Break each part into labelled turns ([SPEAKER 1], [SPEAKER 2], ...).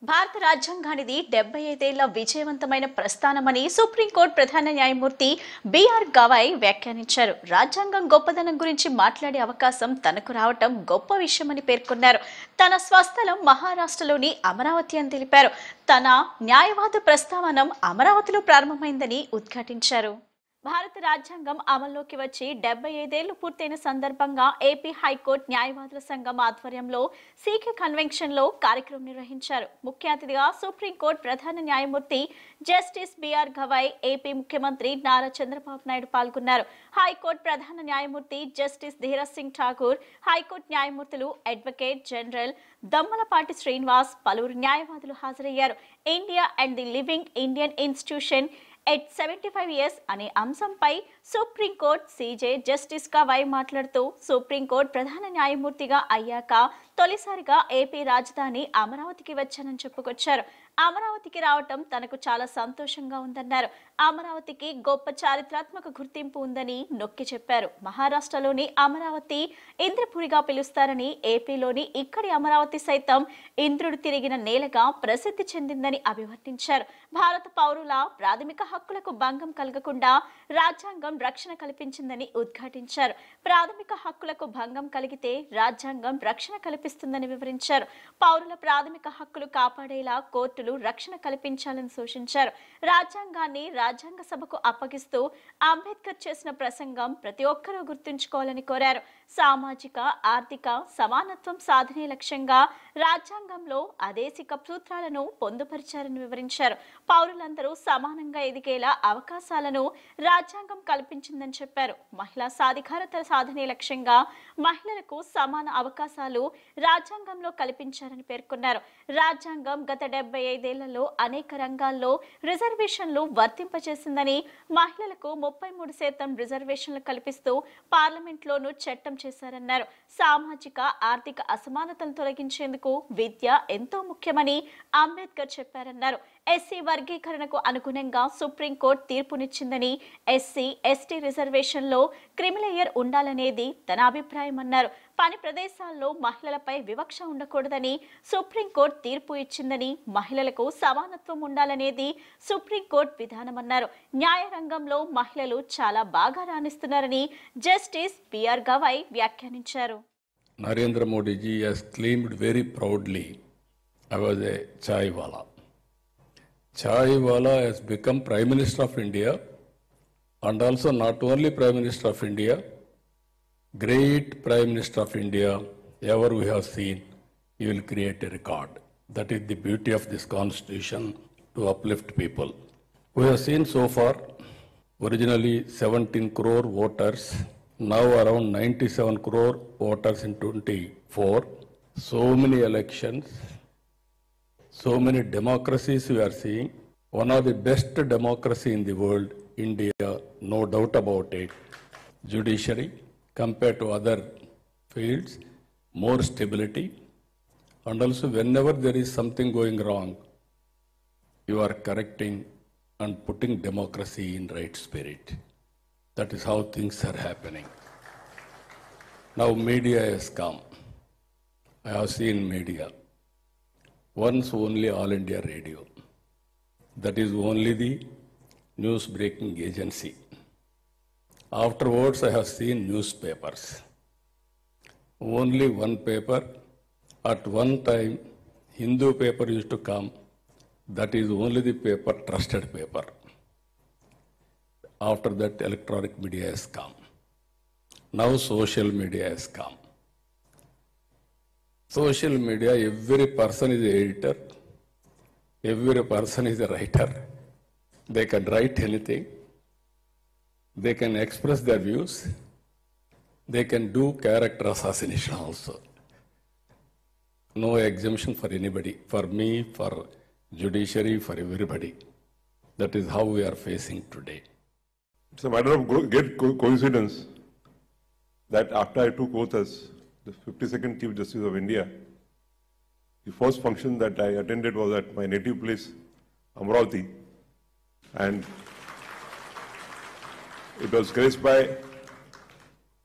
[SPEAKER 1] భారత రాజ్యాంగానిది 75 ఏళ్ల విజయవంతమైన ప్రస్థానమని సుప్రీంకోర్టు ప్రధాన న్యాయమూర్తి బిఆర్ గవాయ్ వ్యాఖ్యానించారు. రాజ్యాంగం గొప్పదనం గురించి మాట్లాడే అవకాశం తనకు రావటం గొప్ప విషయమని పేర్కొన్నారు. తన స్వస్థలం మహారాష్ట్రలోని అమరావతి అని తెలిపారు. తన న్యాయవాద ప్రస్థానం అమరావతిలో ప్రారంభమైందని ఉద్ఘాటించారు. భారత రాజ్యాంగం అమల్లోకి వచ్చి 75 ఏళ్లు పూర్తయిన సందర్భంగా ఏపీ హైకోర్టు న్యాయవాదుల సంఘం ఆధ్వర్యంలో సీకే కన్వెన్షన్లో కార్యక్రమం నిర్వహించారు. ముఖ్య అతిథిగా సుప్రీంకోర్టు ప్రధాన న్యాయమూర్తి జస్టిస్ బిఆర్ గవాయ్, ఏపీ ముఖ్యమంత్రి నారా చంద్రబాబు నాయుడు పాల్గొన్నారు. హైకోర్టు ప్రధాన న్యాయమూర్తి జస్టిస్ ధీరజ్ సింగ్ ఠాకూర్, హైకోర్టు న్యాయమూర్తులు అడ్వకేట్ జనరల్ దమ్మలపాటి శ్రీనివాస్, పలువురు న్యాయవాదులు హాజరయ్యారు. India and the living Indian institution at 75 years అనే అంశంపై సుప్రీంకోర్టు సీజే జస్టిస్ గవాయ్ మాట్లాడుతూ, సుప్రీంకోర్టు ప్రధాన న్యాయమూర్తిగా అయ్యాక తొలిసారిగా ఏపీ రాజధాని అమరావతికి వచ్చానని చెప్పుకొచ్చారు. అమరావతికి రావటం తనకు చాలా సంతోషంగా ఉందన్నారు. అమరావతికి గొప్ప చారిత్రాత్మక గుర్తింపు ఉందని నొక్కి చెప్పారు. మహారాష్ట్రలోని అమరావతి ఇంద్రపురిగా పిలుస్తారని, ఏపీలోని ఇక్కడి అమరావతి సైతం ఇంద్రుడు తిరిగిన నేలగా ప్రసిద్ధి చెందిందని అభివర్ణించారు. భారత పౌరుల ప్రాథమిక హక్కులకు భంగం కలగకుండా రాజ్యాంగం రక్షణ కల్పించిందని ఉద్ఘాటించారు. ప్రాథమిక హక్కులకు భంగం కలిగితే రాజ్యాంగం రక్షణ కల్పిస్తుందని వివరించారు. పౌరుల ప్రాథమిక హక్కులు కాపాడేలా కోర్టులు రక్షణ కల్పించాలని సూచించారు. రాజ్యాంగాన్ని రాజ్యాంగ సభకు అప్పగిస్తూ అంబేద్కర్ చేసిన ప్రసంగం ప్రతి ఒక్కరూ గుర్తుంచుకోవాలని కోరారు. సామాజిక, ఆర్థిక సమానత్వం సాధనే లక్ష్యంగా రాజ్యాంగంలో ఆదేశిక సూత్రాలను పొందుపరిచారని వివరించారు. పౌరులందరూ సమానంగా ఎదిగేలా అవకాశాలను రాజ్యాంగం కల్పించిందని చెప్పారు. మహిళా సాధికారత సాధనే లక్ష్యంగా మహిళలకు సమాన అవకాశాలు రాజ్యాంగంలో కల్పించారని పేర్కొన్నారు. రాజ్యాంగం గత 75 ఏళ్లలో అనేక రంగాల్లో రిజర్వేషన్లు వర్తింపచేసిందని, మహిళలకు 33% రిజర్వేషన్లు కల్పిస్తూ పార్లమెంట్లోనూ చట్టం చేశారన్నారు. సామాజిక, ఆర్థిక అసమానతలను తొలగించేందుకు విద్య ఎంతో ముఖ్యమని అంబేద్కర్ చెప్పారన్నారు. ఎస్సీ వర్గీకరణకు అనుగుణంగా సుప్రీంకోర్టు తీర్పునిచ్చిందని, ఎస్సీ, ఎస్టీ రిజర్వేషన్లో క్రిమిలేయర్ ఉండాలనేది తన అభిప్రాయమన్నారు. పని ప్రదేశాల్లో మహిళలపై వివక్ష ఉండకూడదని సుప్రీంకోర్టు తీర్పు ఇచ్చిందని, మహిళలకు సమానత్వం ఉండాలనేది సుప్రీంకోర్టు విధానమన్నారు. న్యాయ రంగంలో మహిళలు చాలా బాగా రాణిస్తున్నారని జస్టిస్ బిఆర్ గవాయ్ వ్యాఖ్యానించారు.
[SPEAKER 2] Narendra Modi ji has claimed very proudly, I was a chai wala. Chai wala has become Prime Minister of India, and also not only Prime Minister of India, great Prime Minister of India ever we have seen. He will create a record. That is the beauty of this constitution, to uplift people. We have seen so far originally 17 crore voters, now around 97 crore voters in 24. So many elections, so many democracies we are seeing. One of the best democracy in the world, India, no doubt about it. Judiciary, compared to other fields, more stability. And also whenever there is something going wrong, you are correcting and putting democracy in right spirit. That is how things are happening. Now media has come. I have seen media. Once only All India Radio. That is only the news breaking agency. Afterwards I have seen newspapers. Only one paper. At one time Hindu paper used to come. That is only the paper, trusted paper. After that, electronic media has come. Now social media has come. Social media, every person is an editor, every person is a writer. They can write anything. They can express their views. They can do character assassination also. No exemption for anybody, for me, for judiciary, for everybody. That is how we are facing today.
[SPEAKER 3] It's a matter of great coincidence that after I took oath as the 52nd Chief Justice of India, the first function that I attended was at my native place, Amravati, and it was graced by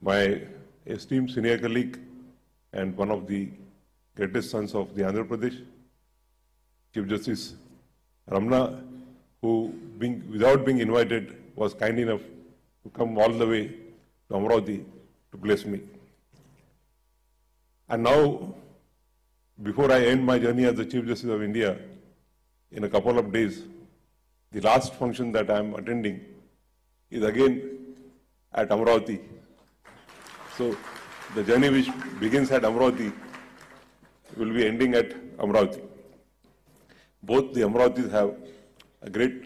[SPEAKER 3] my esteemed senior colleague and one of the greatest sons of the Andhra Pradesh, Chief Justice Ramna, who, without being invited, was kind enough to come all the way to Amravati to bless me. And now, before I end my journey as the Chief Justice of India, in a couple of days, the last function that I am attending is again at Amravati. So, the journey which begins at Amravati will be ending at Amravati. Both the Amravatis have a great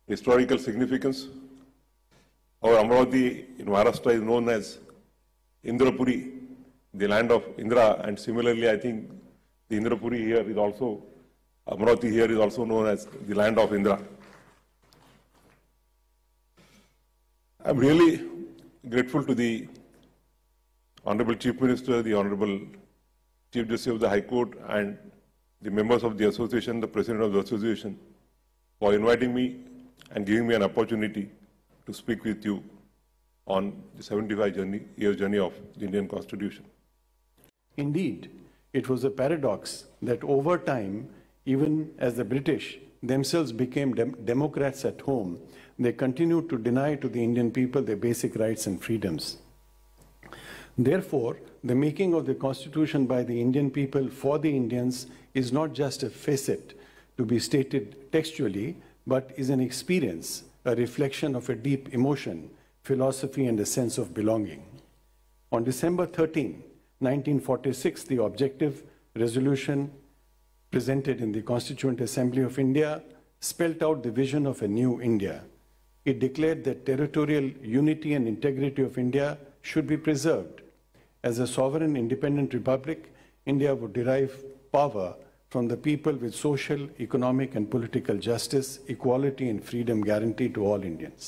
[SPEAKER 3] historical significance. Our Amravati in Maharashtra is known as Indrapuri, the land of Indra, and similarly I think the Indrapuri here is also, Amravati here is also known as the land of Indra. I'm really grateful to the Honorable Chief Minister, the Honorable Chief Justice of the High Court, and the members of the association, the President of the association, for inviting me and giving me an opportunity to speak with you on the 75-year journey of the Indian Constitution.
[SPEAKER 4] Indeed, it was a paradox that over time, even as the British themselves became democrats at home, they continued to deny to the Indian people their basic rights and freedoms. Therefore, the making of the Constitution by the Indian people for the Indians is not just a facet to be stated textually, but is an experience, a reflection of a deep emotion, philosophy, and a sense of belonging. On December 13, 1946, the objective resolution presented in the Constituent Assembly of India spelled out the vision of a new India. It declared that territorial unity and integrity of India should be preserved. As a sovereign independent republic, India would derive power from the people with social, economic, and political justice, equality, and freedom guaranteed to all Indians.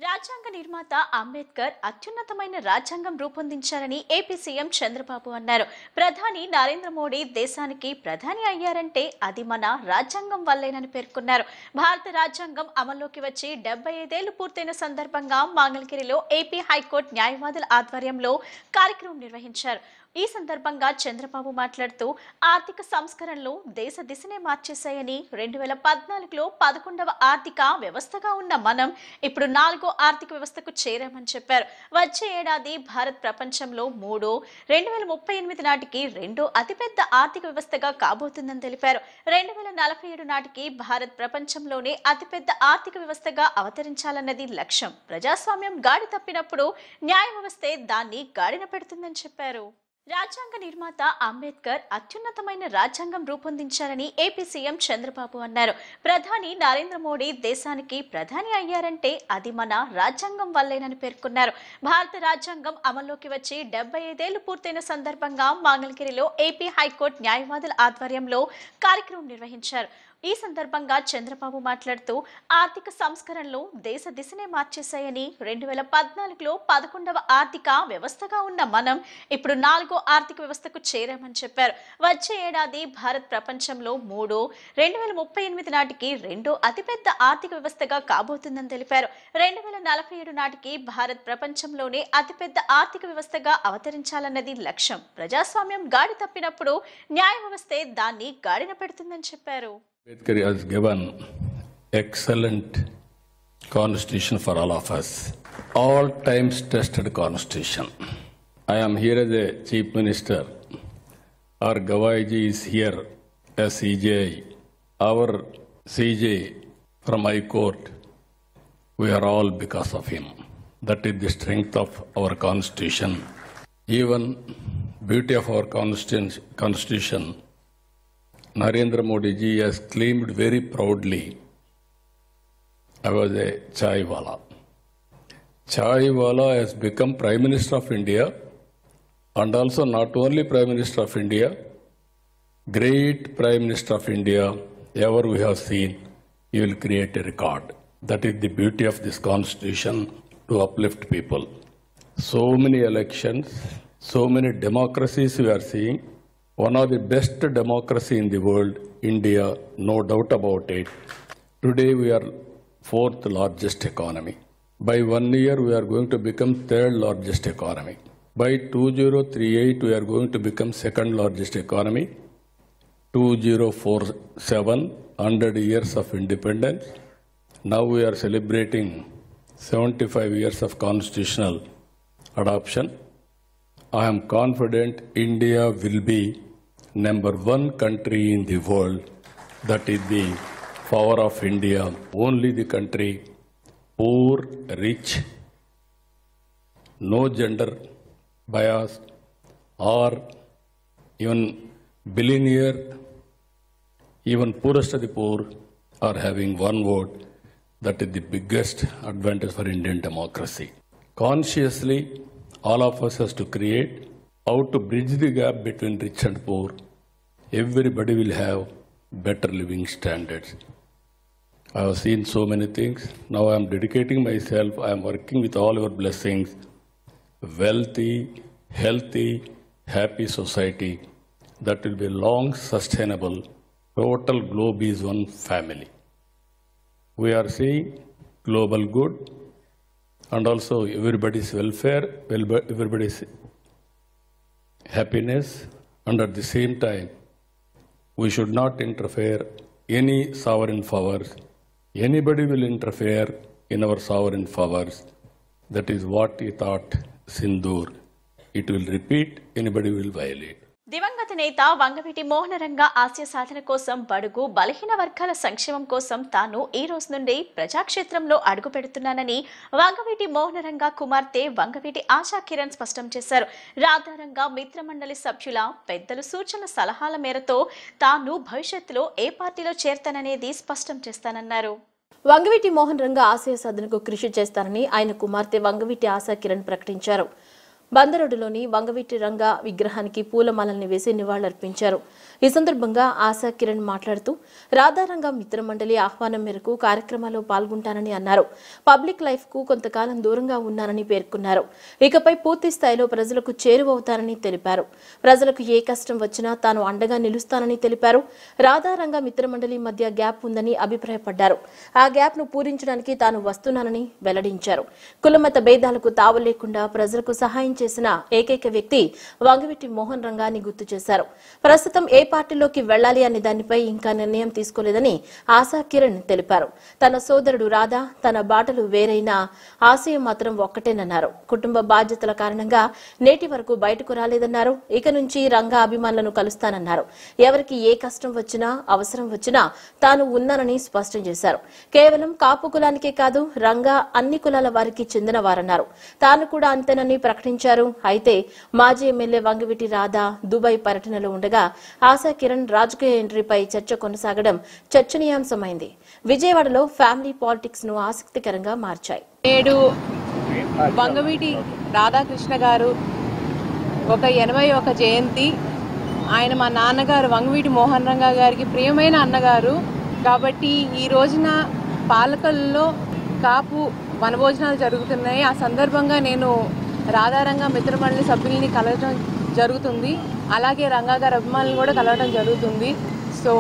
[SPEAKER 1] రాజ్యాంగ నిర్మాత అంబేద్కర్ అత్యున్నతమైన రాజ్యాంగం రూపొందించారని AP CM Chandrababu అన్నారు. ప్రధాని నరేంద్ర మోడీ దేశానికి ప్రధాని అయ్యారంటే అది మన రాజ్యాంగం వల్లేనని పేర్కొన్నారు. భారత రాజ్యాంగం అమల్లోకి వచ్చి 75 ఏళ్లు పూర్తయిన సందర్భంగా మంగళగిరిలో ఏపీ హైకోర్టు న్యాయవాదుల ఆధ్వర్యంలో కార్యక్రమం నిర్వహించారు. ఈ సందర్భంగా చంద్రబాబు మాట్లాడుతూ ఆర్థిక సంస్కరణలు దేశ దిశనే మార్చేశాయని, 2014లో 11వ ఆర్థిక వ్యవస్థగా ఉన్న మనం ఇప్పుడు 4వ ఆర్థిక వ్యవస్థకు చేరామని చెప్పారు. వచ్చే ఏడాది భారత్ ప్రపంచంలో 2038 నాటికి 2వ అతిపెద్ద ఆర్థిక వ్యవస్థగా కాబోతుందని తెలిపారు. 2047 నాటికి భారత్ ప్రపంచంలోనే అతిపెద్ద ఆర్థిక వ్యవస్థగా అవతరించాలన్నది లక్ష్యం. ప్రజాస్వామ్యం గాడి తప్పినప్పుడు న్యాయ వ్యవస్థే దాన్ని గాడిన పెడుతుందని చెప్పారు. రాజ్యాంగ నిర్మాత అంబేద్కర్ అత్యున్నతమైన రాజ్యాంగం రూపొందించారని ఏపీ సీఎం చంద్రబాబు అన్నారు. ప్రధాని నరేంద్ర మోడీ దేశానికి ప్రధాని అయ్యారంటే అది మన రాజ్యాంగం వల్లేనని పేర్కొన్నారు. భారత రాజ్యాంగం అమల్లోకి వచ్చి 75 ఏళ్లు పూర్తయిన సందర్భంగా మంగళగిరిలో ఏపీ హైకోర్టు న్యాయవాదుల ఆధ్వర్యంలో కార్యక్రమం నిర్వహించారు. ఈ సందర్భంగా చంద్రబాబు మాట్లాడుతూ ఆర్థిక సంస్కరణలు దేశ దిశనే మార్చేశాయని, 2014లో 11వ ఆర్థిక వ్యవస్థగా ఉన్న మనం ఇప్పుడు 4వ ఆర్థిక వ్యవస్థకు చేరామని చెప్పారు. వచ్చే ఏడాది భారత్ ప్రపంచంలో 2038 నాటికి 2వ అతిపెద్ద ఆర్థిక వ్యవస్థగా కాబోతుందని తెలిపారు. 2047 నాటికి భారత్ ప్రపంచంలోనే అతిపెద్ద ఆర్థిక వ్యవస్థగా అవతరించాలన్నది లక్ష్యం. ప్రజాస్వామ్యం గాడి తప్పినప్పుడు న్యాయ వ్యవస్థే దాన్ని గాడిన పెడుతుందని చెప్పారు.
[SPEAKER 2] Ambedkar has given excellent constitution for all of us. All times tested constitution. I am here as a chief minister. Our Gavaiji is here as CJI. Our CJ from High Court. We are all because of him. That is the strength of our constitution. Even beauty of our constitution. Narendra Modi ji has claimed very proudly, I was a chai wala. Chai wala has become Prime Minister of India, and also not only Prime Minister of India, great Prime Minister of India ever we have seen. He will create a record. That is the beauty of this constitution, to uplift people. So many elections, so many democracies we are seeing. One of the best democracy in the world, India, no doubt about it. Today we are 4th largest economy. By 1 year we are going to become 3rd largest economy. By 2038 we are going to become 2nd largest economy. 2047, 100 years of independence. Now we are celebrating 75 years of constitutional adoption. I am confident India will be number one country in the world. That is the power of India. Only the country, poor, rich, no gender bias, or even billionaire, even poorest of the poor are having one vote. That is the biggest advantage for Indian democracy. Consciously, all of us has to create how to bridge the gap between rich and poor. Everybody will have better living standards. I have seen so many things. Now I am dedicating myself. I am working with all your blessings. Wealthy, healthy, happy society that will be long sustainable. Total globe is one family. We are seeing global good and also everybody's welfare, everybody's happiness, and at the same time, we should not interfere any sovereign powers. Anybody will interfere in our sovereign powers. That is what he thought Sindoor. It will repeat, anybody will violate.
[SPEAKER 1] దివంగత నేత వంగవీటి మోహనరంగ ఆశయ సాధన కోసం బడుగు బలహీన వర్గాల సంక్షేమం కోసం తాను ఈ రోజు నుండి ప్రజాక్షేత్రంలో అడుగు పెడుతున్నానని వంగవీటి మోహనరంగ కుమార్తె వంగవీటి ఆశా కిరణ్ స్పష్టం చేశారు. రాధారంగ మిత్రమండలి సభ్యుల పెద్దలు సూచన సలహాల మేరతో తాను భవిష్యత్తులో ఏ పార్టీలో చేరతాననేది స్పష్టం చేస్తానన్నారు.
[SPEAKER 5] వంగవీటి మోహన్ రంగ ఆశయ సాధనకు కృషి చేస్తానని ఆయన కుమార్తె వంగవీటి ఆశా కిరణ్ ప్రకటించారు. బందరోడులోని వంగవీటి రంగ విగ్రహానికి పూలమాలల్ని వేసి నివాళులర్పించారు. ఈ సందర్భంగా ఆశా కిరణ్ మాట్లాడుతూ రాధారంగ మిత్రమండలి ఆహ్వానం మేరకు కార్యక్రమాల్లో పాల్గొంటానని అన్నారు. పబ్లిక్ లైఫ్ కు కొంతకాలం దూరంగా ఉన్నానని పేర్కొన్నారు. ఇకపై పూర్తి స్థాయిలో ప్రజలకు చేరువవుతానని తెలిపారు. ప్రజలకు ఏ కష్టం వచ్చినా తాను అండగా నిలుస్తానని తెలిపారు. రాధారంగ మిత్రమండలి మధ్య గ్యాప్ ఉందని అభిప్రాయపడ్డారు. ఆ గ్యాప్ ను పూరించడానికి తాను వస్తున్నానని వెల్లడించారు. కులమత భేదాలకు తావు లేకుండా ప్రజలకు సహాయం చేసిన ఏకైక వ్యక్తి వంగవీటి మోహన్ రంగాన్ని గుర్తు చేశారు. ప్రస్తుతం ఏ పార్టీలోకి వెళ్లాలి అనే దానిపై ఇంకా నిర్ణయం తీసుకోలేదని ఆశా కిరణ్ తెలిపారు. తన సోదరుడు రాధా తన బాటలు వేరైనా ఆశయం మాత్రం ఒక్కటేనన్నారు. కుటుంబ బాధ్యతల కారణంగా నేటి వరకు బయటకు రాలేదన్నారు. ఇక నుంచి రంగా అభిమానులను కలుస్తానన్నారు. ఎవరికి ఏ కష్టం వచ్చినా అవసరం వచ్చినా తాను ఉన్నానని స్పష్టం చేశారు. కేవలం కాపు కులానికే కాదు రంగా అన్ని కులాల వారికి చెందిన వారన్నారు. తాను కూడా అంతేనని ప్రకటించారు. అయితే మాజీ ఎమ్మెల్యే వంగవీటి రాధా దుబాయ్ పర్యటనలో ఉండగా ఆశా కిరణ్ రాజకీయ ఎంట్రీపై చర్చ కొనసాగడం చర్చనీయాంశమైంది. విజయవాడలో ఫ్యామిలీ పాలిటిక్స్ ను ఆసక్తికరంగా మార్చాయి.
[SPEAKER 6] నేడు వంగవీటి రాధాకృష్ణ గారు ఒక 81 జయంతి. ఆయన మా నాన్నగారు వంగవీటి మోహన్ రంగ గారికి ప్రియమైన అన్నగారు. కాబట్టి ఈ రోజున పాలకల్లో కాపు వనభోజనాలు జరుగుతున్నాయి. ఆ సందర్భంగా నేను రాధారంగ మిత్రమండలి సభ్యుల్ని కలవడం జరుగుతుంది. అలాగే రంగా గారి అభిమానులు కూడా కలవడం జరుగుతుంది. సో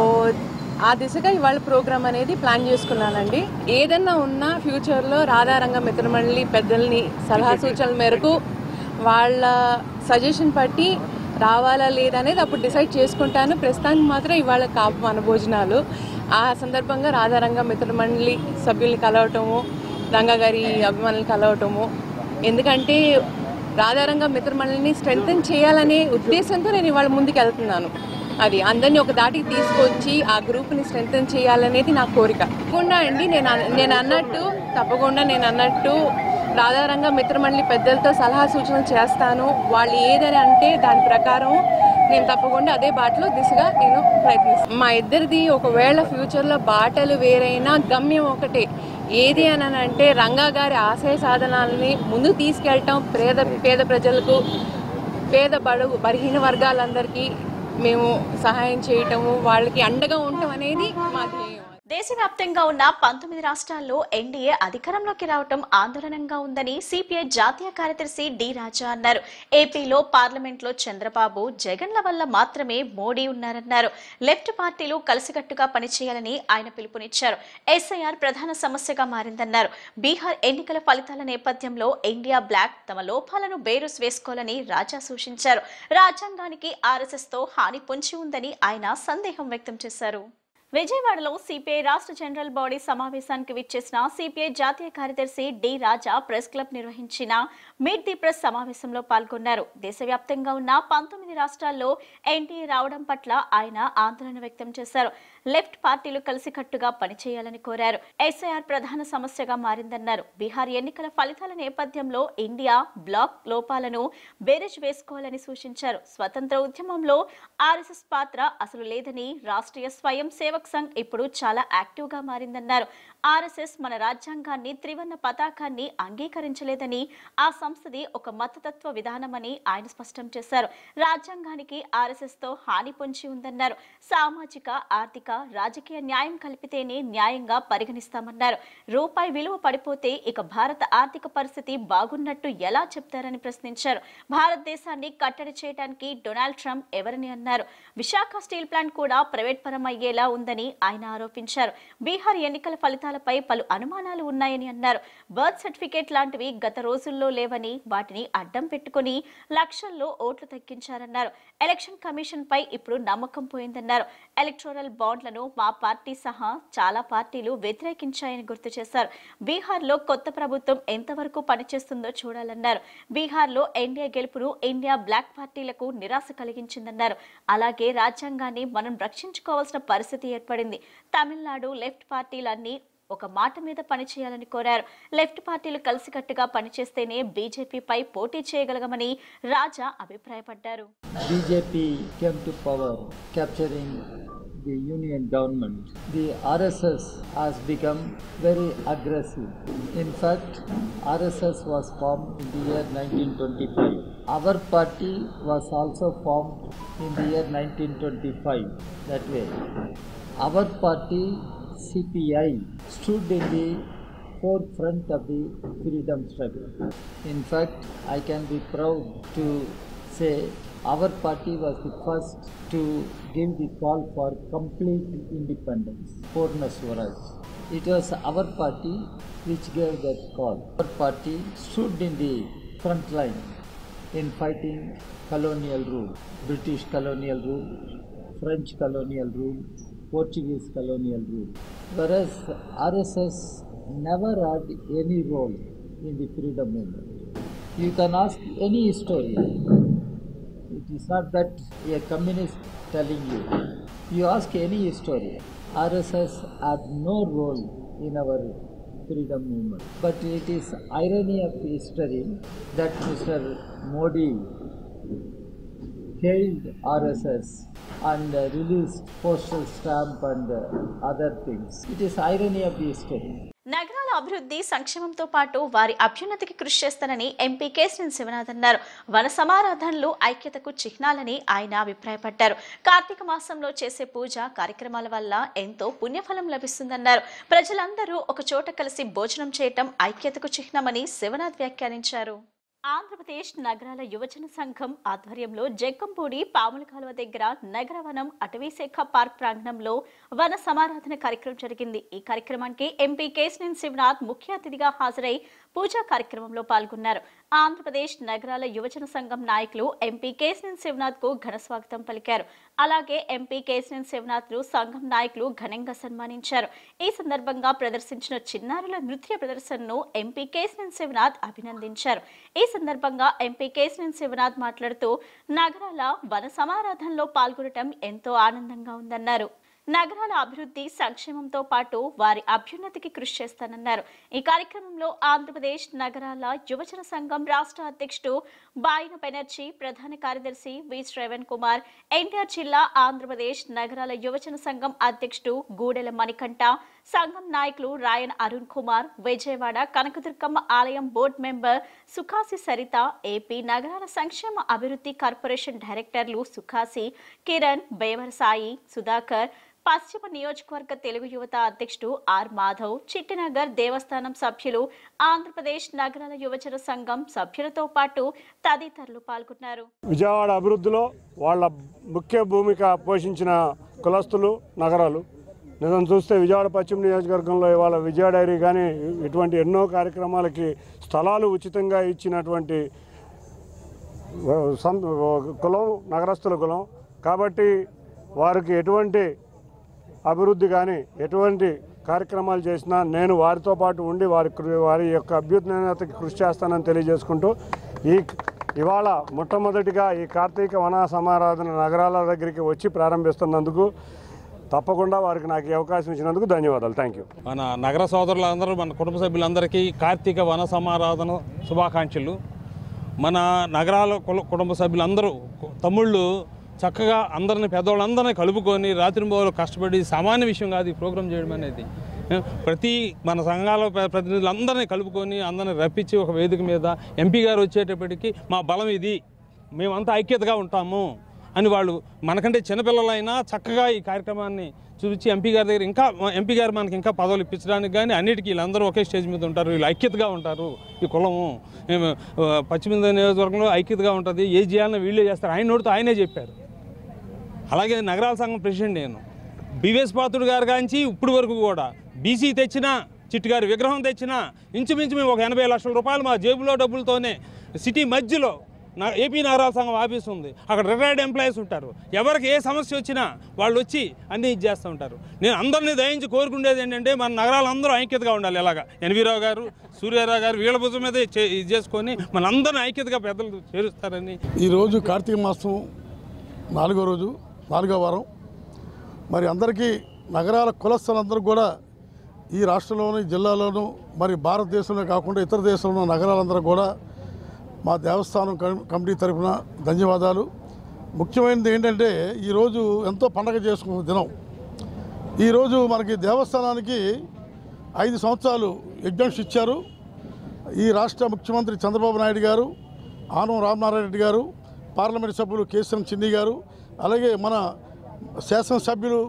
[SPEAKER 6] ఆ దిశగా ఇవాళ ప్రోగ్రామ్ అనేది ప్లాన్ చేసుకున్నానండి. ఏదన్నా ఉన్నా ఫ్యూచర్లో రాధారంగ మిత్రమండలి పెద్దల్ని సలహా సూచనల మేరకు వాళ్ళ సజెషన్ బట్టి రావాలా లేదనేది అప్పుడు డిసైడ్ చేసుకుంటాను. ప్రస్తుతానికి మాత్రం ఇవాళ కాపు వనభోజనాలు. ఆ సందర్భంగా రాధారంగ మిత్రమండలి సభ్యుల్ని కలవటము, రంగా గారి అభిమానులు కలవటము. ఎందుకంటే రాధారంగ మిత్రమండలిని స్ట్రెంగ్తెన్ చేయాలనే ఉద్దేశంతో నేను ఇవాళ ముందుకు వెళ్తున్నాను. అది అందరినీ ఒక దాటికి తీసుకొచ్చి ఆ గ్రూప్ని స్ట్రెంగ్తెన్ చేయాలనేది నా కోరిక. తప్పకుండా అండి నేను అన్నట్టు రాధారంగ మిత్రమండలి పెద్దలతో సలహా సూచనలు చేస్తాను. వాళ్ళు ఏదని అంటే దాని ప్రకారం నేను తప్పకుండా అదే బాటలో దిశగా నేను ప్రయత్నిస్తాను. మా ఇద్దరిది ఒకవేళ ఫ్యూచర్లో బాటలు వేరైనా గమ్యం ఒకటే. ఏది అని అంటే రంగా గారి ఆశయ సాధనాలని ముందుకు తీసుకెళ్ళటం, పేద ప్రజలకు, పేద బలహీన వర్గాలందరికీ మేము సహాయం చేయటము, వాళ్ళకి అండగా ఉండటం అనేది మా ధ్యేయం.
[SPEAKER 1] దేశవ్యాప్తంగా ఉన్న 19 రాష్ట్రాల్లో ఎన్డీఏ అధికారంలోకి రావడం ఆందోళనంగా ఉందని సిపిఐ జాతీయ కార్యదర్శి డి రాజా అన్నారు. ఏపీలో పార్లమెంట్లో చంద్రబాబు, జగన్ల వల్ల మాత్రమే మోడీ ఉన్నారన్నారు. లెఫ్ట్ పార్టీలు కలిసికట్టుగా పనిచేయాలని ఆయన పిలుపునిచ్చారు. ఎస్ఐఆర్ ప్రధాన సమస్యగా మారిందన్నారు. బీహార్ ఎన్నికల ఫలితాల నేపథ్యంలో ఇండియా బ్లాక్ తమ లోపాలను బేరుస్ వేసుకోవాలని రాజా సూచించారు. రాజ్యాంగానికి ఆర్ఎస్ఎస్ తో హాని పొంచి ఉందని ఆయన సందేహం వ్యక్తం చేశారు. విజయవాడలో సిపిఐ రాష్ట్ర జనరల్ బాడీ సమావేశానికి విచ్చేసిన సిపిఐ జాతీయ కార్యదర్శి డి రాజా ప్రెస్ క్లబ్ నిర్వహించిన మీట్ ది ప్రెస్ సమావేశంలో పాల్గొన్నారు. దేశవ్యాప్తంగా ఉన్న 19 రాష్ట్రాల్లో ఎన్డీఏ రావడం పట్ల ఆయన ఆందోళన వ్యక్తం చేశారు. లెఫ్ట్ పార్టీలు కలిసికట్టుగా పనిచేయాలని కోరారు. ఎస్ఐఆర్ ప్రధాన సమస్యగా మారిందన్నారు. బీహార్ ఎన్నికల ఫలితాల నేపథ్యంలో ఇండియా బ్లాక్ లోపాలను బేరేజ్ వేసుకోవాలని సూచించారు. స్వతంత్ర ఉద్యమంలో ఆర్ఎస్ఎస్ పాత్ర అసలు లేదని, రాష్ట్రీయ స్వయం సేవక్ సంఘ్ ఇప్పుడు చాలా యాక్టివ్ గా మారిందన్నారు. ఆర్ఎస్ఎస్ మన రాజ్యాంగాన్ని, త్రివర్ణ పతాకాన్ని అంగీకరించలేదని, ఆ సంస్థది ఒక మతతత్వ విధానమని ఆయన స్పష్టం చేశారు. రాజ్యాంగానికి ఆర్ఎస్ఎస్ తో హాని పొంచి ఉందన్నారు. సామాజిక, ఆర్థిక, రాజకీయ న్యాయం కలిపితేనే న్యాయంగా పరిగణిస్తామన్నారు. రూపాయి విలువ పడిపోతే ఇక భారత ఆర్థిక పరిస్థితి బాగున్నట్టు ఎలా చెప్తారని ప్రశ్నించారు. భారతదేశాన్ని కట్టడి చేయడానికి డొనాల్డ్ ట్రంప్ ఎవరని అన్నారు. విశాఖ స్టీల్ ప్లాంట్ కూడా ప్రైవేట్ పరం అయ్యేలా ఉందని ఆయన ఆరోపించారు. బీహార్ ఎన్నికల ఫలితాలపై పలు అనుమానాలు ఉన్నాయని అన్నారు. బర్త్ సర్టిఫికేట్ లాంటివి గత రోజుల్లో లేవని, వాటిని అడ్డం పెట్టుకుని లక్షల్లో ఓట్లు తగ్గించారన్నారు. ఎలక్షన్ కమిషన్ పై ఇప్పుడు నమ్మకం పోయిందన్నారు. ఎలక్టోరల్ బాండ్లను మా పార్టీ సహా చాలా పార్టీలు వ్యతిరేకించాయని గుర్తు చేశారు. బీహార్లో కొత్త ప్రభుత్వం ఎంతవరకు పనిచేస్తుందో చూడాలన్నారు. బీహార్లో ఎన్డీఏ గెలుపును ఇండియా బ్లాక్ పార్టీలకు నిరాశ కలిగించిందన్నారు. అలాగే రాజ్యాంగాన్ని మనం రక్షించుకోవాల్సిన పరిస్థితి ఏర్పడింది. తమిళనాడు లెఫ్ట్ పార్టీలన్నీ ఒక మాట మీద పనిచేయాలని కోరారు. లెఫ్ట్ పార్టీలు కలిసికట్టుగా పనిచేస్తేనే బీజేపీపై పోటీ చేయగలగమని రాజా అభిప్రాయపడ్డారు.
[SPEAKER 7] BJP came to power, capturing the union government. The RSS has become very aggressive. In fact, RSS was formed in the year 1925. Our party was also formed in the year 1925. That way, our party CPI stood in the forefront of the freedom struggle. In fact, I can be proud to say our party was the first to give the call for complete independence, Purna Swaraj. It was our party which gave that call. Our party stood in the front line in fighting colonial rule, British colonial rule, French colonial rule, Portuguese colonial rule. Whereas RSS never had any role in the freedom movement. You can ask any historian. It is not that a communist telling you. You ask any historian. RSS had no role in our freedom movement. But it is irony of history that Mr. Modi hailed RSS and released postal stamp and other things. It is irony of the history.
[SPEAKER 1] నగరాల అభివృద్ధి, సంక్షేమంతో పాటు వారి అభ్యున్నతికి కృషి చేస్తానని MP Kesineni Sivanath అన్నారు. వన సమారాధనలు ఐక్యతకు చిహ్నాలని ఆయన అభిప్రాయపడ్డారు. కార్తీక మాసంలో చేసే పూజ కార్యక్రమాల వల్ల ఎంతో పుణ్యఫలం లభిస్తుందన్నారు. ప్రజలందరూ ఒక చోట కలిసి భోజనం చేయటం ఐక్యతకు చిహ్నమని శివనాథ్ వ్యాఖ్యానించారు. ఆంధ్రప్రదేశ్ నగరాల యువజన సంఘం ఆధ్వర్యంలో జగ్గంపూడి పాముల కాలువ దగ్గర నగరవనం అటవీశాఖ పార్క్ ప్రాంగణంలో వన సమారాధన కార్యక్రమం జరిగింది. ఈ కార్యక్రమానికి ఎంపీ కేశినేని శివనాథ్ ముఖ్య అతిథిగా హాజరై పూజా కార్యక్రమంలో పాల్గొన్నారు. ఆంధ్రప్రదేశ్ నగరాల యువజన సంఘం నాయకులు ఎంపీ కేశినేని శివనాథ్ కు ఘన స్వాగతం పలికారు. అలాగే ఎంపీ కేశినేని శివనాథ్ ను సంఘం నాయకులు ఘనంగా సన్మానించారు. ఈ సందర్భంగా ప్రదర్శించిన చిన్నారుల నృత్య ప్రదర్శనను ఎంపీ కేశినేని శివనాథ్ అభినందించారు. ఈ సందర్భంగా ఎంపీ కేశినేని శివనాథ్ మాట్లాడుతూ నగరాల వన సమారాధనలో పాల్గొనడం ఎంతో ఆనందంగా ఉందన్నారు. నగరాల అభివృద్ధి, సంక్షేమంతో పాటు వారి అభ్యున్నతికి కృషి చేస్తానన్నారు. ఈ కార్యక్రమంలో ఆంధ్రప్రదేశ్ నగరాల యువజన సంఘం రాష్ట్ర అధ్యక్షుడు బాయిన బెనర్జీ, ప్రధాన కార్యదర్శి వి శ్రవణ్ కుమార్, ఎన్టీఆర్ జిల్లా ఆంధ్రప్రదేశ్ నగరాల యువజన సంఘం అధ్యక్షుడు గూడెల మణికంఠ, సంఘం నాయకులు రాయన్ అరుణ్ కుమార్, విజయవాడ కనకదుర్గమ్మ ఆలయం బోర్డు మెంబర్ సుఖాసి సరిత, ఏపీ నగరాల సంక్షేమ అభివృద్ధి కార్పొరేషన్ డైరెక్టర్లు సుఖాసి, కిరణ్, బేవర్ సాయి, సుధాకర్, పశ్చిమ నియోజకవర్గ తెలుగు యువత అధ్యక్షుడు ఆర్ మాధవ్, చిట్టినగర్ దేవస్థానం సభ్యులు, ఆంధ్రప్రదేశ్ నగరాల యువజన సంఘం సభ్యులతో పాటు తదితరులు పాల్గొన్నారు.
[SPEAKER 8] విజయవాడ అభివృద్ధిలో వాళ్ళ ముఖ్య భూమిక పోషించిన కులస్తులు, నగరాలు. నిజం చూస్తే విజయవాడ పశ్చిమ నియోజకవర్గంలో ఇవాళ విజయ డైరీ కానీ ఇటువంటి ఎన్నో కార్యక్రమాలకి స్థలాలు ఉచితంగా ఇచ్చినటువంటి కులం నగరస్తుల కులం. కాబట్టి వారికి ఎటువంటి అభివృద్ధి కానీ ఎటువంటి కార్యక్రమాలు చేసినా నేను వారితో పాటు ఉండి వారి యొక్క అభ్యున్నతికి కృషి చేస్తానని తెలియజేసుకుంటూ ఇవాళ మొట్టమొదటిగా ఈ కార్తీక వన సమారాధన నగరాల దగ్గరికి వచ్చి ప్రారంభిస్తున్నందుకు తప్పకుండా వారికి నాకు ఈ అవకాశం ఇచ్చినందుకు ధన్యవాదాలు. Thank you.
[SPEAKER 9] మన నగర సోదరులందరూ, మన కుటుంబ సభ్యులందరికీ కార్తీక వన సమారాధన శుభాకాంక్షలు. మన నగరాల కుటుంబ సభ్యులందరూ తమ్ముళ్ళు చక్కగా అందరిని పెద్దవాళ్ళందరినీ కలుపుకొని రాత్రింబోలు కష్టపడి సామాన్య విషయం కాదు ఈ ప్రోగ్రాం చేయడం అనేది. ప్రతి మన సంఘాల ప్రతినిధులందరినీ కలుపుకొని అందరిని రప్పించి ఒక వేదిక మీద ఎంపీ గారు వచ్చేటప్పటికి మా బలం ఇది, మేమంతా ఐక్యతగా ఉంటాము అని వాళ్ళు మనకంటే చిన్నపిల్లలైనా చక్కగా ఈ కార్యక్రమాన్ని చూపించి ఎంపీ గారి దగ్గర ఎంపీ గారు మనకి ఇంకా పదవులు ఇప్పించడానికి కానీ అన్నిటికీ వీళ్ళందరూ ఒకే స్టేజ్ మీద ఉంటారు, వీళ్ళు ఐక్యతగా ఉంటారు. ఈ కులము పశ్చిమ నియోజకవర్గంలో ఐక్యతగా ఉంటుంది, ఏ చేయాలన్నా వీళ్ళే చేస్తారు. ఆయన నోటితో ఆయనే చెప్పారు. అలాగే నగరాల సంఘం ప్రెసిడెంట్ నేను. బివేస్ పాత్రుడు గారు కాంచి ఇప్పుడు వరకు కూడా బీసీ తెచ్చినా, చిట్టుగారి విగ్రహం తెచ్చినా ఇంచుమించు మేము ఒక 80 లక్షల రూపాయలు మా జేబులో డబ్బులతోనే సిటీ మధ్యలో ఏపీ నగరాల సంఘం ఆఫీస్ ఉంది, అక్కడ రిటైర్డ్ ఎంప్లాయీస్ ఉంటారు. ఎవరికి ఏ సమస్య వచ్చినా వాళ్ళు వచ్చి అన్నీ ఇది చేస్తూ ఉంటారు. నేను అందరినీ దయించి కోరుకునేది ఏంటంటే మన నగరాలందరూ ఐక్యతగా ఉండాలి. ఎలాగా ఎన్వీ రావు గారు, సూర్యారావు గారు వీళ్ళ భుజం మీద ఇది చేసుకొని మన అందరినీ ఐక్యతగా పెద్దలు చేరుస్తారని.
[SPEAKER 10] ఈరోజు కార్తీక మాసం 4వ రోజు, 4వ వారం. మరి అందరికీ నగరాల కులస్తులందరూ కూడా ఈ రాష్ట్రంలోని జిల్లాలోనూ మరి భారతదేశంలో కాకుండా ఇతర దేశంలో నగరాలందరూ కూడా మా దేవస్థానం కమిటీ తరఫున ధన్యవాదాలు. ముఖ్యమైనది ఏంటంటే ఈరోజు ఎంతో పండగ చేసుకున్న దినం. ఈరోజు మనకి దేవస్థానానికి 5 సంవత్సరాలు ఎగ్జామ్స్ ఇచ్చారు. ఈ రాష్ట్ర ముఖ్యమంత్రి చంద్రబాబు నాయుడు గారు, ఆనం రామనారాయణ రెడ్డి గారు, పార్లమెంట్ సభ్యులు కేశవం చిన్ని గారు, అలాగే మన శాసనసభ్యులు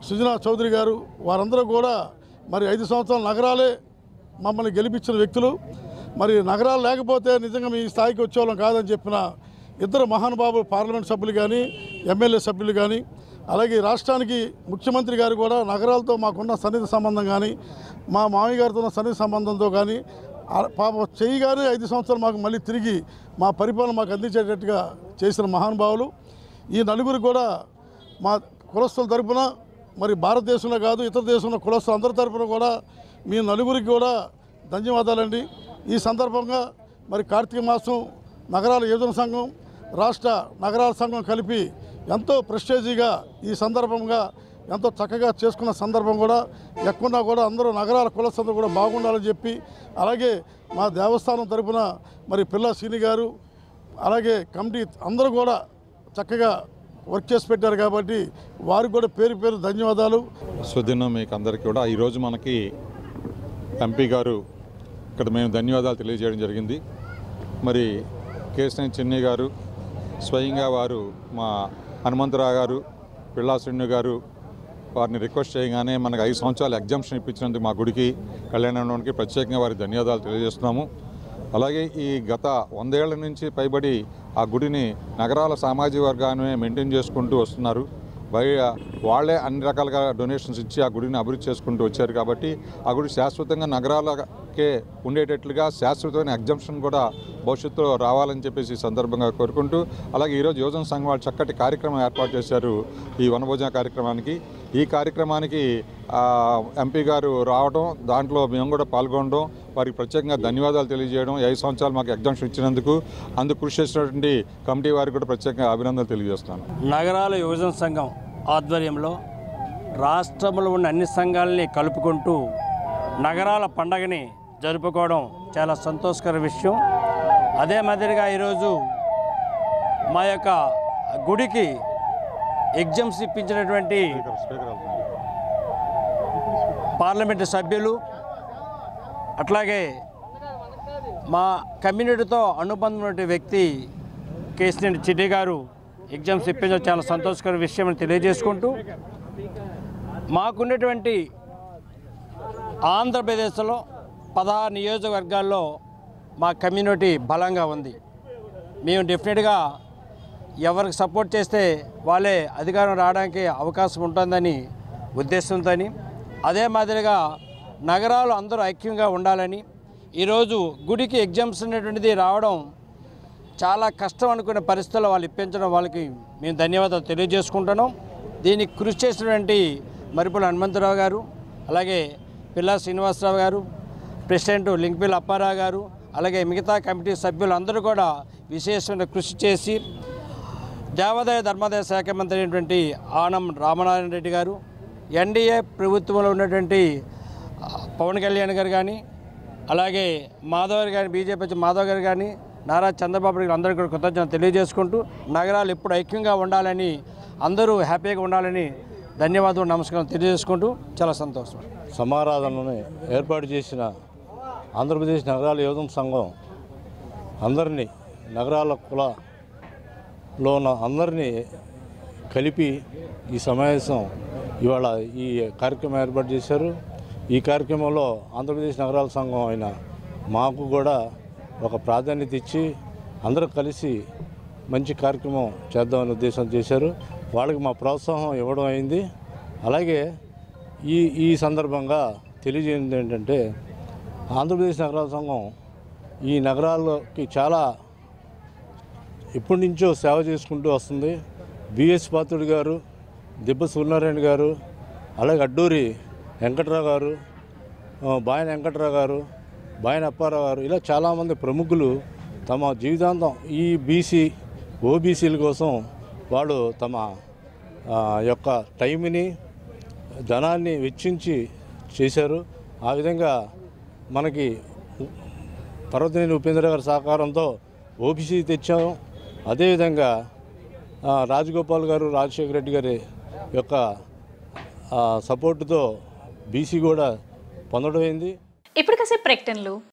[SPEAKER 10] సుజనా చౌదరి గారు, వారందరూ కూడా మరి 5 సంవత్సరాల నగరాలే మమ్మల్ని గెలిపించిన వ్యక్తులు. మరి నగరాలు లేకపోతే నిజంగా మీ స్థాయికి వచ్చేవాళ్ళం కాదని చెప్పిన ఇద్దరు మహానుభావులు పార్లమెంట్ సభ్యులు కానీ ఎమ్మెల్యే సభ్యులు కానీ, అలాగే రాష్ట్రానికి ముఖ్యమంత్రి గారు కూడా నగరాలతో మాకున్న సన్నిహిత సంబంధం కానీ మా మామయ్య గారితో ఉన్న సన్నిహిత సంబంధంతో కానీ పాప చేయగానే 5 సంవత్సరాలు మాకు మళ్ళీ తిరిగి మా పరిపాలన మాకు అందించేటట్టుగా చేసిన మహానుభావులు. ఈ నలుగురు కూడా మా కులస్తుల తరపున మరి భారతదేశంలో కాదు ఇతర దేశంలో కులస్తులు అందరి తరపున కూడా మీ నలుగురికి కూడా ధన్యవాదాలండి. ఈ సందర్భంగా మరి కార్తీక మాసం నగరాల యువజన సంఘం, రాష్ట్ర నగరాల సంఘం కలిపి ఎంతో ప్రెస్టేజీగా ఈ సందర్భంగా ఎంతో చక్కగా చేసుకున్న సందర్భం కూడా ఎక్కడున్నా కూడా అందరూ నగరాల కులస్తులు కూడా బాగుండాలని చెప్పి, అలాగే మా దేవస్థానం తరపున మరి పిల్ల సీని గారు అలాగే కమిటీ అందరూ కూడా చక్కగా వర్క్ చేసి పెట్టారు కాబట్టి వారికి కూడా పేరు పేరు ధన్యవాదాలు.
[SPEAKER 11] సుదినం మీకు అందరికీ కూడా ఈరోజు మనకి ఎంపీ గారు ఇక్కడ మేము ధన్యవాదాలు తెలియజేయడం జరిగింది. మరి కేశవ చిన్ని గారు స్వయంగా వారు మా హనుమంతరావు గారు, పిల్లా శ్రీను గారు వారిని రిక్వెస్ట్ చేయగానే మనకు 5 సంవత్సరాలు ఎగ్జామ్షన్ ఇప్పించినందుకు మా గుడికి కళ్యాణంలోనికి ప్రత్యేకంగా వారికి ధన్యవాదాలు తెలియజేస్తున్నాము. అలాగే ఈ గత 100 ఏళ్ల నుంచి పైబడి ఆ గుడిని నగరాల సామాజిక వర్గాన్ని మెయింటైన్ చేసుకుంటూ వస్తున్నారు. వాళ్ళే అన్ని రకాలుగా డొనేషన్స్ ఇచ్చి ఆ గుడిని అభివృద్ధి చేసుకుంటూ వచ్చారు. కాబట్టి ఆ గుడి శాశ్వతంగా నగరాలకే ఉండేటట్లుగా శాశ్వతమైన ఎగ్జామ్షన్ కూడా భవిష్యత్తులో రావాలని చెప్పేసి ఈ సందర్భంగా కోరుకుంటూ, అలాగే ఈరోజు యువజన సంఘం వాళ్ళు చక్కటి కార్యక్రమం ఏర్పాటు చేశారు ఈ వనభోజన కార్యక్రమానికి. ఈ కార్యక్రమానికి ఎంపీ గారు రావడం, దాంట్లో మేము కూడా పాల్గొనడం, వారికి ప్రత్యేకంగా ధన్యవాదాలు తెలియజేయడం, 5 సంవత్సరాలు మాకు ఎగ్జామ్షన్ ఇచ్చినందుకు అందుకు కృషి చేసినటువంటి కమిటీ వారికి కూడా ప్రత్యేకంగా అభినందనలు తెలియజేస్తున్నాను.
[SPEAKER 12] నగరాల యువజన సంఘం ఆధ్వర్యంలో రాష్ట్రంలో ఉన్న అన్ని సంఘాలని కలుపుకుంటూ నగరాల పండగని జరుపుకోవడం చాలా సంతోషకర విషయం. అదే మాదిరిగా ఈరోజు మా యొక్క గుడికి ఎగ్జామ్స్ ఇప్పించినటువంటి పార్లమెంటు సభ్యులు, అట్లాగే మా కమ్యూనిటీతో అనుబంధమైన వ్యక్తి కేశవ చిన్ని గారు ఎగ్జామ్స్ ఇప్పించడం చాలా సంతోషకర విషయం అని తెలియజేసుకుంటూ, మాకున్నటువంటి ఆంధ్రప్రదేశ్లో 16 నియోజకవర్గాల్లో మా కమ్యూనిటీ బలంగా ఉంది. మేము డెఫినెట్గా ఎవరికి సపోర్ట్ చేస్తే వాళ్ళే అధికారం రావడానికి అవకాశం ఉంటుందని ఉద్దేశంతో, అదే మాదిరిగా నగరాలు అందరూ ఐక్యంగా ఉండాలని, ఈరోజు గుడికి ఎగ్జామ్స్ అనేటువంటిది రావడం చాలా కష్టం అనుకునే పరిస్థితుల్లో వాళ్ళు ఇప్పించడం వాళ్ళకి మేము ధన్యవాదాలు తెలియజేసుకుంటున్నాం. దీనికి కృషి చేసినటువంటి మరిపుల హనుమంతరావు గారు, అలాగే పిల్లా శ్రీనివాసరావు గారు, ప్రెసిడెంట్ లింగపిల్లి అప్పారావు గారు, అలాగే మిగతా కమిటీ సభ్యులు అందరూ కూడా విశేషమైన కృషి చేసి దేవాదాయ ధర్మాదాయ శాఖ మంత్రి అయినటువంటి ఆనం రామనారాయణ రెడ్డి గారు, ఎన్డీఏ ప్రభుత్వంలో ఉన్నటువంటి పవన్ కళ్యాణ్ గారు కానీ, అలాగే మాధవ్ గారు కానీ, బీజేపీ మాధవ్ గారు కానీ, నారా చంద్రబాబు గారు అందరికీ కూడా కృతజ్ఞతలు తెలియజేసుకుంటూ నగరాలు ఎప్పుడు ఐక్యంగా ఉండాలని, అందరూ హ్యాపీగా ఉండాలని ధన్యవాదాలు నమస్కారం తెలియజేసుకుంటూ చాలా సంతోషం.
[SPEAKER 13] సమారాధనను ఏర్పాటు చేసిన ఆంధ్రప్రదేశ్ నగరాల యువజన సంఘం అందరినీ, నగరాల కులలో ఉన్న అందరినీ కలిపి ఈ సమావేశం ఇవాళ ఈ కార్యక్రమం ఏర్పాటు చేశారు. ఈ కార్యక్రమంలో ఆంధ్రప్రదేశ్ నగరాల సంఘం అయిన మాకు కూడా ఒక ప్రాధాన్యత ఇచ్చి అందరూ కలిసి మంచి కార్యక్రమం చేద్దామనే ఉద్దేశం చేశారు. వాళ్ళకి మా ప్రోత్సాహం ఇవ్వడం అయింది. అలాగే ఈ సందర్భంగా తెలియజేయండి ఏంటంటే, ఆంధ్రప్రదేశ్ నగరాల సంఘం ఈ నగరాల్లోకి చాలా ఎప్పటి నుంచో సేవ చేసుకుంటూ వస్తుంది. బిఎస్ పాత్రుడు గారు, దిబ్బ సూర్యనారాయణ గారు, అలాగే అడ్డూరి వెంకట్రావు గారు, బాయన వెంకట్రావు గారు, బాయన అప్పారావు గారు, ఇలా చాలామంది ప్రముఖులు తమ జీవితాంతం ఈ ఓబీసీల కోసం వాళ్ళు తమ యొక్క టైంని, ధనాన్ని వెచ్చించి చేశారు. ఆ విధంగా మనకి పర్వతనేని ఉపేంద్ర గారి సహకారంతో ఓబీసీ తెచ్చాము. అదేవిధంగా రాజగోపాల్ గారు, రాజశేఖర రెడ్డి గారి యొక్క సపోర్టుతో బీసీ కూడా పొందడం అయింది.
[SPEAKER 1] ఇప్పుడు కాసేపు ప్రకటనలు.